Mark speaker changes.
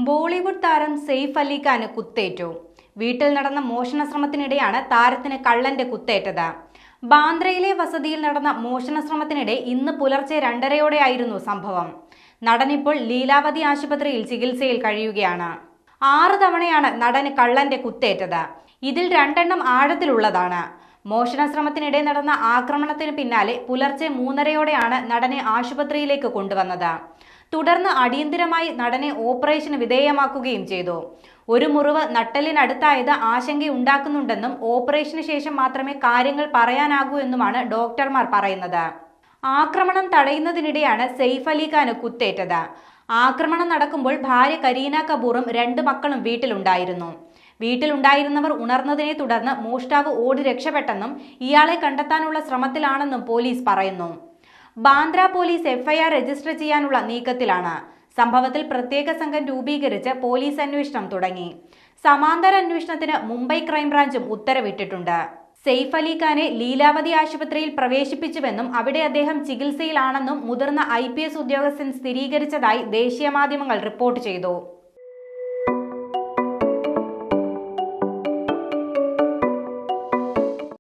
Speaker 1: ബോളിവുഡ് താരം സെയ്ഫ് അലി ഖാന് കുത്തേറ്റു. വീട്ടിൽ നടന്ന മോഷണ ശ്രമത്തിനിടെയാണ് താരത്തിന് കള്ളന്റെ കുത്തേറ്റത്. ബാന്ദ്രയിലെ വസതിയിൽ നടന്ന മോഷണ ശ്രമത്തിനിടെ ഇന്ന് പുലർച്ചെ 2:30യോടെയായിരുന്നു സംഭവം. നടനിപ്പോൾ ലീലാവതി ആശുപത്രിയിൽ ചികിത്സയിൽ കഴിയുകയാണ്. 6 തവണയാണ് നടന് കള്ളന്റെ കുത്തേറ്റത്. ഇതിൽ 2 എണ്ണം ആഴത്തിലുള്ളതാണ്. മോഷണ ശ്രമത്തിനിടെ നടന്ന ആക്രമണത്തിന് പിന്നാലെ പുലർച്ചെ 3:30യോടെയാണ് നടനെ ആശുപത്രിയിലേക്ക് കൊണ്ടുവന്നത്. തുടർന്ന് അടിയന്തരമായി നടനെ ഓപ്പറേഷന് വിധേയമാക്കുകയും ചെയ്തു. ഒരു മുറിവ് നട്ടെല്ലിനടുത്തായത് ആശങ്കയുണ്ടാക്കുന്നുണ്ടെന്നും ഓപ്പറേഷന് ശേഷം മാത്രമേ കാര്യങ്ങൾ പറയാനാകൂ എന്നുമാണ് ഡോക്ടർമാർ പറയുന്നത്. ആക്രമണം തടയുന്നതിനിടെയാണ് സെയ്ഫ് അലി ഖാന് കുത്തേറ്റത്. ആക്രമണം നടക്കുമ്പോൾ ഭാര്യ കരീന കപൂറും 2 മക്കളും വീട്ടിലുണ്ടായിരുന്നു. വീട്ടിലുണ്ടായിരുന്നവർ ഉണർന്നതിനെ തുടർന്ന് മോഷ്ടാവ് ഓടി രക്ഷപ്പെട്ടെന്നും ഇയാളെ കണ്ടെത്താനുള്ള ശ്രമത്തിലാണെന്നും പോലീസ് പറയുന്നു. ബാന്ദ്ര പോലീസ് FIR രജിസ്റ്റർ ചെയ്യാനുള്ള നീക്കത്തിലാണ്. സംഭവത്തിൽ പ്രത്യേക സംഘം രൂപീകരിച്ച് പോലീസ് അന്വേഷണം തുടങ്ങി. സമാന്തര അന്വേഷണത്തിന് മുംബൈ ക്രൈംബ്രാഞ്ചും ഉത്തരവിട്ടിട്ടുണ്ട്. സെയ്ഫ് അലി ഖാനെ ലീലാവതി ആശുപത്രിയിൽ പ്രവേശിപ്പിച്ചുവെന്നും അവിടെ അദ്ദേഹം ചികിത്സയിലാണെന്നും മുതിർന്ന IPS ഉദ്യോഗസ്ഥൻ സ്ഥിരീകരിച്ചതായി ദേശീയ മാധ്യമങ്ങൾ റിപ്പോർട്ട് ചെയ്തു.